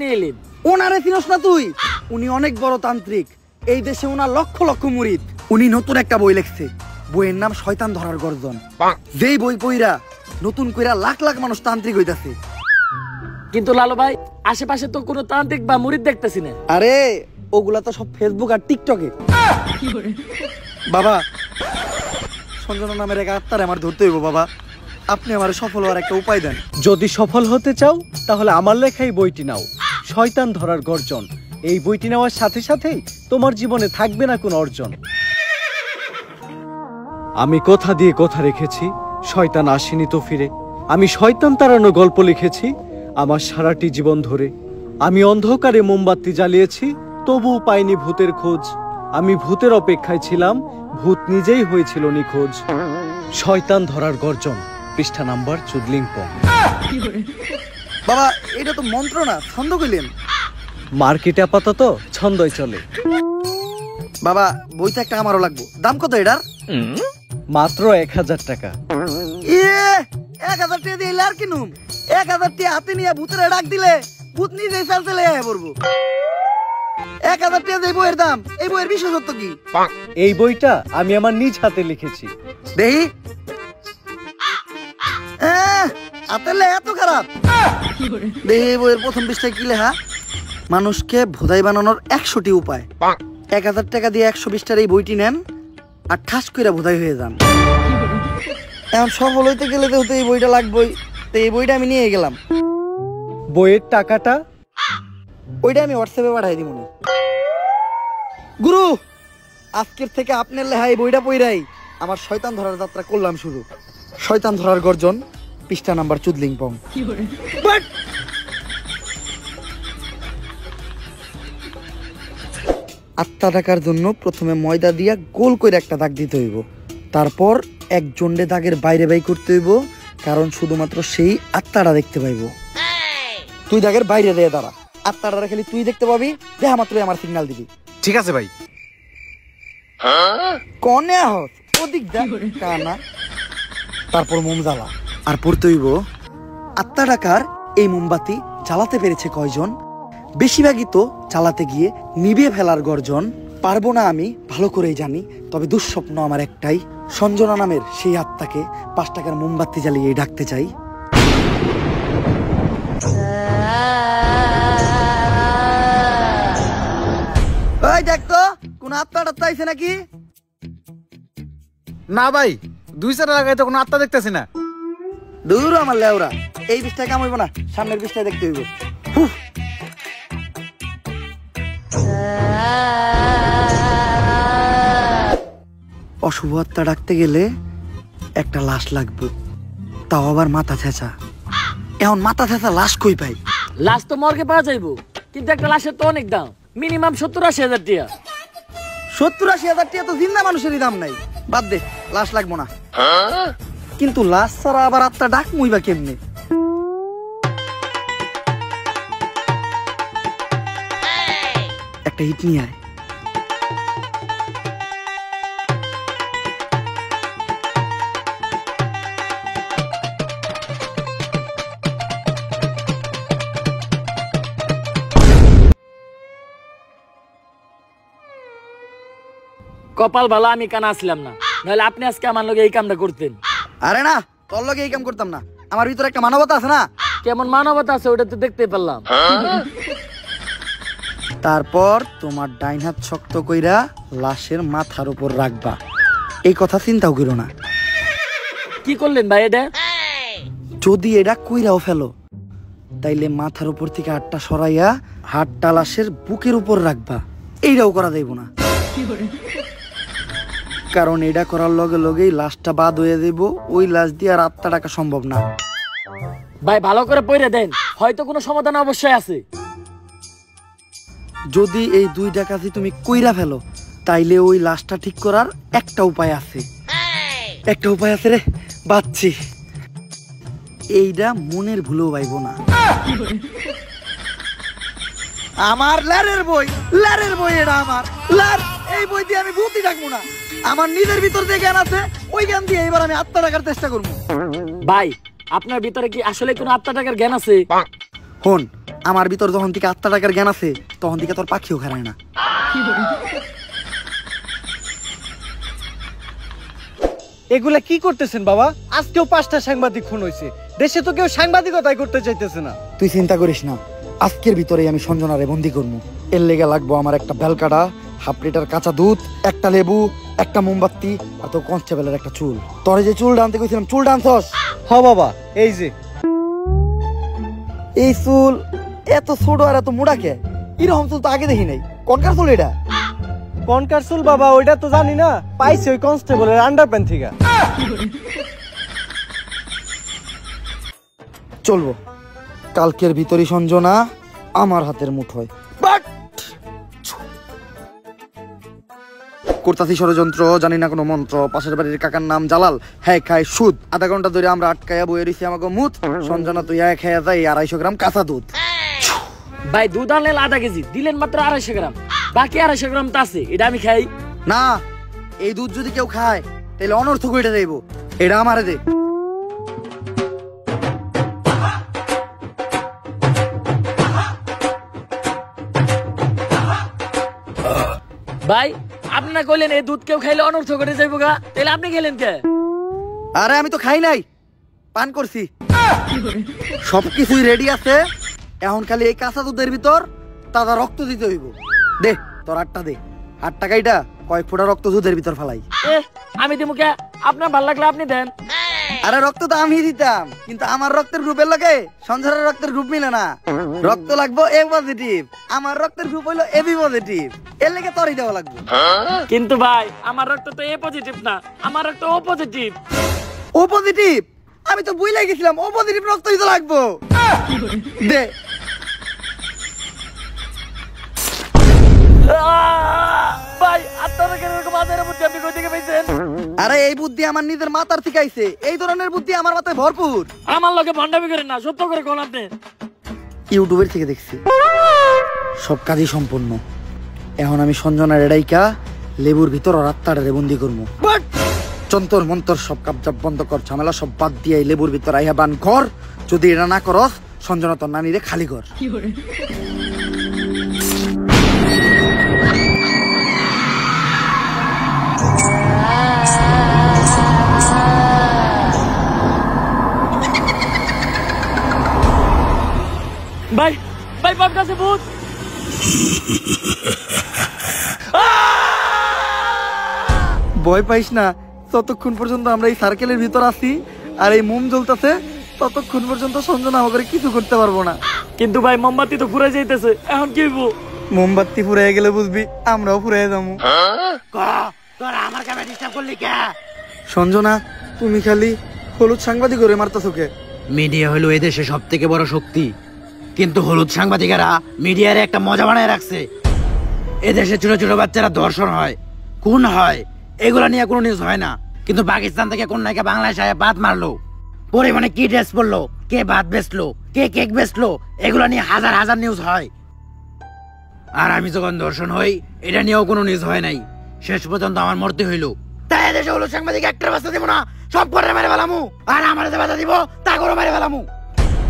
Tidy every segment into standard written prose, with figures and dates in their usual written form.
নিয়ে এলেন? ওনারে চিনস না তুই? উনি অনেক বড় তান্ত্রিক, এই দেশে ওনার লক্ষ লক্ষ মুরিদ। উনি নতুন একটা বই লিখছে, বইয়ের নাম শয়তান ধরার গর্জন। যেই বই পইরা নতুন কইরা লাখ লাখ মানুষ তান্ত্রিক হইতাছে। কিন্তু লালু ভাই, আশেপাশে তো কোনো তান্ত্রিক বা মুরিদ দেখতেছি না। আরে ওগুলা তো সব ফেসবুক আর টিকটকে। বাবা, সঞ্জনা নামের এক আত্মারে আমার ধরতে হইব বাবা, আপনি আমার সফল হওয়ার একটা উপায় দেন। যদি সফল হতে চাও তাহলে আমার লেখাই বইটি নাও, শয়তান ধরার গর্জন। এই বইটি নেওয়ার সাথে সাথেই তোমার জীবনে থাকবে না কোনো অর্জন। আমি কথা দিয়ে কথা রেখেছি, শয়তান আসেনি তো ফিরে। আমি শয়তান তাড়ানো গল্প লিখেছি আমার সারাটি জীবন ধরে। আমি অন্ধকারে মোমবাতি জ্বালিয়েছি, তবুও পাইনি ভূতের খোঁজ। আমি ভূতের অপেক্ষায় ছিলাম, ভূত নিজেই হয়েছিল নিখোঁজ। শয়তান ধরার গর্জন, পৃষ্ঠা নাম্বার চুদলিংপং। বাবা, এটা তো মন্ত্র না, ছন্দ কইলেন। মার্কেটে আপাতত ছন্দই চলে। বাবা, বইটা একটা আমারও লাগবো। দাম কত এটার? মাত্র 1000 টাকা। 1000 টাকা দিয়ে আর কিনুম? 1000 টাকা হাতে নিয়ে ভূতের ডাক দিলে ভূত নিজেই চালতে পড়বো। 1000 টাকা দিয়ে বইয়ের দাম, এই বইয়ের বিশেষত্ব কি? এই বইটা আমি আমার নিজ হাতে লিখেছি। দেখি, হাতের লেখা এত খারাপ? দেখি বইয়ের প্রথম পৃষ্ঠায় কি লেখা? মানুষকে ভোদাই বানানোর 100টি উপায়। 1000 টাকা দিয়ে 120 টাকার এই বইটি নেন আর ঠাস কইরা ভোদাই হয়ে যান। এখন সফল হইতে গেলে তো এই বইটা লাগবেই, তো এই বইটা আমি নিয়ে গেলাম। বইয়ের টাকাটা? ওইটা আমি হোয়াটসঅ্যাপে পাঠাই দিব। গুরু, আজকের থেকে আপনার লেখা এই বইটা পইরাই আমার শয়তান ধরার যাত্রা করলাম শুরু। শয়তান ধরার গর্জন, পৃষ্ঠা নাম্বার চুদলিংপং। আত্মা ডাকার জন্য প্রথমে ময়দা দিয়া গোল করে একটা দাগ দিতে হইব, তারপর এক জন্ডে দাগের বাইরে বাই করতে হইব, কারণ শুধুমাত্র সেই আত্মাটা দেখতে পাইব। তুই দাগের বাইরে দিয়ে দাঁড়া, আত্মাটা খালি তুই দেখতে পাবি, দেখা মাত্রই আমার সিগন্যাল দিবি। ঠিক আছে ভাই। কনে আহত ওদিক দেখ কানা। তারপর মোম জ্বালা আর পড়তে হইব, আত্মা ডাকার এই মোমবাতি জ্বালাতে পেরেছে কয়জন? বেশিরভাগই তো চালাতে গিয়ে নিভে ফেলার গর্জন। পারবো না আমি ভালো করেই জানি, তবে দুঃস্বপ্ন আমার একটাই, সঞ্জনা নামের সেই আত্মাকে 5 টাকার মোমবাতি জ্বালিয়ে ডাকতে চাই। ওই দেখ তো, কোন আত্মা টাত্মা আইছে নাকি? না ভাই, 2 লাগাই তো কোনো আত্মা দেখতেছি না। দূর আমার লেওরা, এই পৃষ্ঠায় কাম হইব না, সামনের পৃষ্ঠায় দেখতে হইব। অশুভ আত্মা ডাকতে গেলে একটা লাশ লাগবে, তাও আবার মাথা ছেঁচা। এখন মাথা ছেঁচা লাশ কই পাই? লাশ তো মর্গে পাওয়া যাইবো, কিন্তু একটা লাশের তো অনেক দাম, মিনিমাম 70-80 হাজার টাকা। 70-80 হাজার টাকা তো জিন্দা মানুষেরই দাম নাই। বাদ দে, লাশ লাগবো না। কিন্তু লাশ ছাড়া আবার আত্মা ডাক মুইবা কেমনে? একটা হিট নিয়ে আয়। কপাল ভালো আমি কানা আসলাম না, নাহলে আপনি আজকে আমার লগে এই কামটা করতেন। আরে না, তোর লগে এই কাম করতাম না, আমার ভিতরে একটা মানবতা আছে না। কেমন মানবতা আছে ওটা তো দেখতে পারলাম। তারপর তোমার ডাইন হাত শক্ত কইরা লাশের মাথার উপর রাখবা, এই কথা চিন্তাও করো না। কি করলেন ভাই এটা? যদি এটা কইরাও ফেলো, তাইলে মাথার উপর থেকে হাতটা সরাইয়া হাতটা লাশের বুকের উপর রাখবা, এইটাও করা যাইব না। কারণ এটা করার লগে লগেই লাশটা বাদ হয়ে যাইব, ওই লাশ দিয়ে আর আত্মা ডাকা সম্ভব না। ভাই ভালো করে পড়ে দেন, হয়তো কোনো সমাধান অবশ্যই আছে। যদি এই 2টা কাজই তুমি কইরা ফেলো, তাইলে ওই লাশটা ঠিক করার একটা উপায় আছে। একটা উপায় আছে রে, বাচ্চি। এইটা মনের ভুলেও পাইব না। আমার লারের বই, লারের বই এটা আমার লার। এই বই দিয়ে আমি ভূতই ডাকবো না, আমার নিজের ভিতর যে জ্ঞান আছে ওই জ্ঞান দিয়ে এবার আমি আত্মা ডাকার চেষ্টা করবো। ভাই আপনার ভিতরে কি আসলে কোনো আত্মা ডাকার জ্ঞান আছে? হন, আমার ভিতর যখন থেকে আত্মা টাকার জ্ঞান আছে তখন থেকে তোর পাখিও খারায় না। এগুলা কি করতেছেন বাবা? আজকেও 5টা সাংবাদিক খুন হয়েছে, দেশে তো কেউ সাংবাদিকতাই করতে চাইতেছে না। তুই চিন্তা করিস না, আজকের ভিতরে আমি সঞ্জনারে বন্দি করবো। এর লেগে লাগবো আমার একটা বেলকাটা, 1/2 লিটার কাঁচা দুধ, একটা লেবু, একটা মোমবাতি আর তো কনস্টেবলের একটা চুল। তোরে যে চুল ডানতে কইছিলাম, চুল ডানছস? হ বাবা, এই যে এই চুল এত ছোট আর এত মোটা কে? এরকম চুল তো আগে দেখি নাই। কোনকার চুল এটা? কনকার চুল বাবা, ওইটা তো জানি না, পাইছি ওই কনস্টেবলের আন্ডারপ্যান্ট থেকে। চলবো, কালকের ভিতরই সঞ্জনা আমার হাতের মুঠোয়। করতাছি ষড়যন্ত্র, জানি না কোনো মন্ত্র। পাশের বাড়ির কাকার নাম জালাল, হ্যাঁ খায় সুদ। আধা ঘন্টা ধরে আমরা আটকায়া বয়ে রয়েছি আমাকে মুত। সঞ্জনা তুই খাইয়া যাই 250 গ্রাম কাঁচা দুধ। ভাই দুধ আনলেন আধা কেজি, দিলেন মাত্র 250 গ্রাম, বাকি 250 গ্রাম তো আছে, এটা আমি খাই না। এই দুধ যদি কেউ খায় তাহলে অনর্থক হয়ে যাইব। এটা আমারে দে। ভাই। আপনি না কইলেন এই দুধ কেউ খাইলে অনর্থ করে যাইব গা, তাহলে আপনি খেলেন কে? আরে আমি তো খাই নাই, পান করছি। সবকিছুই রেডি আছে, এখন খালি এই কাঁচা দুধের ভিতর তাজা রক্ত দিতে হইব। দে তোর 8টা দে। 8 টাকাইটা কয়েক ফোঁটা রক্ত দুধের ভিতর ফালাই। আমি দিমু কে? আপনার ভাল লাগলে আপনি দেন। আরে রক্ত তো আমি দিতাম, কিন্তু আমার রক্তের গ্রুপের লগে সঞ্জয়ের রক্তের গ্রুপ মিলে না। রক্ত লাগবো এ পজিটিভ, আমার রক্তের গ্রুপ হইলো এবি পজিটিভ। এর লেগে তোরই দেওয়া লাগবে। কিন্তু ভাই আমার রক্ত তো এ পজিটিভ না, আমার রক্ত ও পজিটিভ। ও পজিটিভ? আমি তো বুঝলাই গেছিলাম ও পজিটিভ রক্তই তো লাগবো। দে। ভাই আপনারা কেন এরকম আজের বুদ্ধি আপনি কই থেকে পাইছেন? আরে এই বুদ্ধি আমার নিজের মাথার থেকে আইছে। এই ধরনের বুদ্ধি আমার মাথায় ভরপুর। আমার লগে ভন্ডামি করেন না, সত্য করে কোন আপনি। ইউটিউবের থেকে দেখছি। সব কাজই সম্পূর্ণ। এখন আমি সঞ্জনার এডাইকা লেবুর ভিতর ওর আত্মাটারে বন্দি করবো। যন্তর মন্তর সব কাপজাপ বন্ধ কর, ঝামেলা সব বাদ দিয়ে এই লেবুর ভিতর আইহা বান কর। যদি এটা না করস সঞ্জনা তোর নানিরে খালি কর। ভাই ভাই বাপ কাছে ভূত। ভয় পাইস না, ততক্ষণ পর্যন্ত আমরা এই সার্কেলের ভিতর আছি আর এই মোম জ্বলতেছে, ততক্ষণ পর্যন্ত সঞ্জনা আমাকে কিছু করতে পারবো না। কিন্তু ভাই মোমবাতি তো ফুরাই যাইতেছে, এখন কি হইব? মোমবাতি ফুরাই গেলে বুঝবি আমরাও ফুরাই যাবো। সঞ্জনা তুমি খালি হলুদ সাংবাদিক করে মারতাছো কে? মিডিয়া হলো এদেশে সব থেকে বড় শক্তি, কিন্তু হলুদ সাংবাদিকেরা মিডিয়ার একটা মজা বানায় রাখছে। এদেশে ছোট ছোট বাচ্চারা ধর্ষণ হয়, খুন হয়, এগুলা নিয়ে কোনো নিউজ হয় না। কিন্তু পাকিস্তান থেকে কোন নায়িকা বাংলাদেশে ভাত মারলো, পরিমাণে কি ড্রেস পরলো, কে ভাত বেচলো, কে কেক বেচলো, এগুলা নিয়ে হাজার হাজার নিউজ হয়। আর আমি যখন ধর্ষণ হই, এটা নিয়েও কোনো নিউজ হয় নাই। শেষ পর্যন্ত আমার মরতে হইলো। তাই এদেশে হলুদ সাংবাদিক একটা বাচ্চা দিব না, সব করে মেরে ফেলামু। আর আমার যে বাধা দিব তা করে মেরে ফেলামু।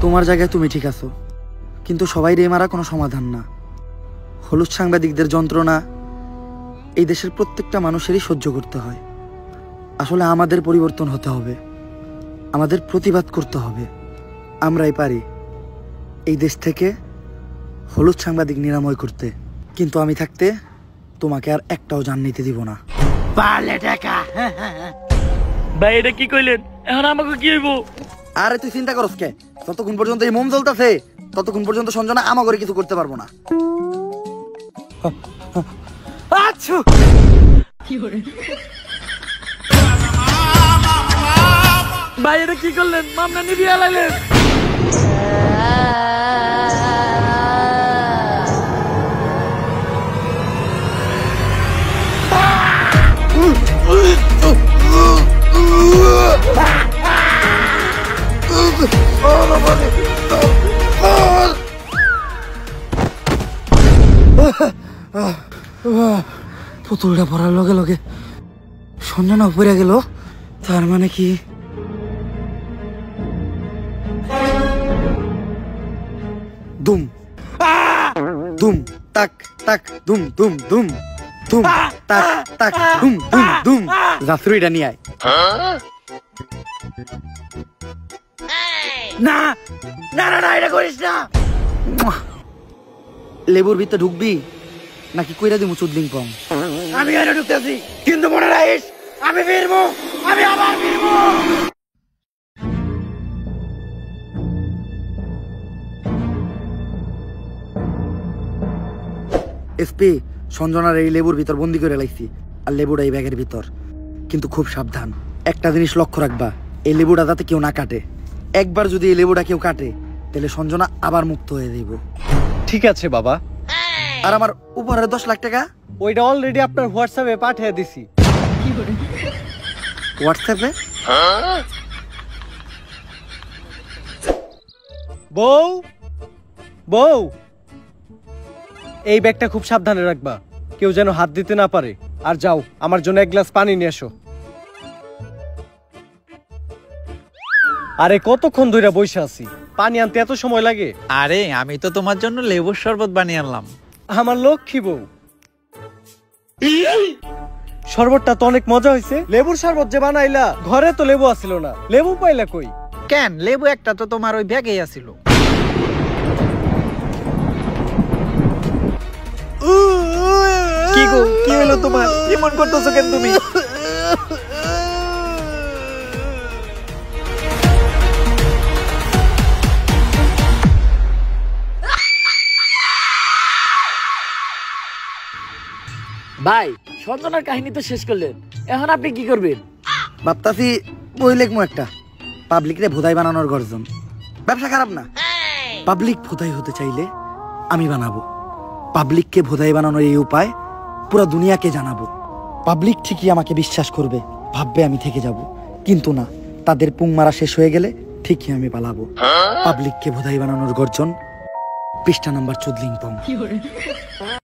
তোমার জায়গায় তুমি ঠিক আছো, কিন্তু সবাই রে মারা কোনো সমাধান না। হলুদ সাংবাদিকদের যন্ত্রণা এই দেশের প্রত্যেকটা মানুষেরই সহ্য করতে হয়। আসলে আমাদের পরিবর্তন হতে হবে, আমাদের প্রতিবাদ করতে হবে। আমরাই পারি এই দেশ থেকে হলুদ সাংবাদিক নিরাময় করতে। কিন্তু আমি থাকতে তোমাকে আর একটাও জান নিতে দিব না। পারলে টাকা। ভাই এটা কি কইলেন? এখন আমাকে কি হইব? আরে তুই চিন্তা করস কে? যতক্ষণ পর্যন্ত এই মোম জ্বলতেছে ততক্ষণ পর্যন্ত সঞ্জনা আমাকে কিছু করতে পারবো না। আচ্ছা ভাই এটা কি করলেন? মামলা নিবিয়ে লাইলেন। পুতুলটা পড়ার লগে লগে সঞ্জনা পড়ে গেল, তার মানে কি দুম ধুম তাক তাক ধুম ধুম ধুম ধুম তাক তাক ধুম ধুম ধুম জাফরুইটা নিয়ে আয়। না না না না এটা করিস না। লেবুর ভিতরে ঢুকবি নাকি কইরা দিমু চুদলিং পং? আমি এনে ঢুকতেছি, কিন্তু মনে রাখিস আমি ফিরবো, আমি আবার ফিরবো। এসপি, সঞ্জনার এই লেবুর ভিতর বন্দি করে লাইছি, আর লেবুটা এই ব্যাগের ভিতর। কিন্তু খুব সাবধান, একটা জিনিস লক্ষ্য রাখবা, এই লেবুটা যাতে কেউ না কাটে। একবার যদি এই লেবুটা কেউ কাটে তাহলে সঞ্জনা আবার মুক্ত হয়ে যাইব। ঠিক আছে বাবা, আর আমার উপহারের 10 লাখ টাকা ওইটা অলরেডি আপনার হোয়াটসঅ্যাপে পাঠিয়ে দিছি। হোয়াটসঅ্যাপে? বউ বউ, এই ব্যাগটা খুব সাবধানে রাখবা, কেউ যেন হাত দিতে না পারে। আর যাও, আমার জন্য এক গ্লাস পানি নিয়ে এসো। আরে কতক্ষণ ধরে বসে আছি, পানি আনতে এত সময় লাগে? আরে আমি তো তোমার জন্য লেবুর শরবত বানিয়ে আনলাম। আমার লক্ষ্মী বউ, শরবতটা তো অনেক মজা হয়েছে। লেবুর শরবত যে বানাইলা, ঘরে তো লেবু আসিল না, লেবু পাইলা কই? কেন, লেবু একটা তো তোমার ওই ব্যাগেই আছিল। কি গো, কি হলো তোমার? এমন করতেছো কেন তুমি? ভাই, সঞ্জনার কাহিনী তো শেষ করলেন, এখন আপনি কি করবেন? ভাবতাছি বই লেখমু একটা, পাবলিক রে ভোদাই বানানোর গর্জন। ব্যবসা খারাপ না, পাবলিক ভোদাই হতে চাইলে আমি বানাবো। পাবলিককে ভোদাই বানানোর এই উপায় পুরো দুনিয়াকে জানাবো। পাবলিক ঠিকই আমাকে বিশ্বাস করবে, ভাববে আমি থেকে যাব। কিন্তু না, তাদের পুং মারা শেষ হয়ে গেলে ঠিকই আমি পালাবো। পাবলিককে ভোদাই বানানোর গর্জন, পৃষ্ঠা নাম্বার 14 পং।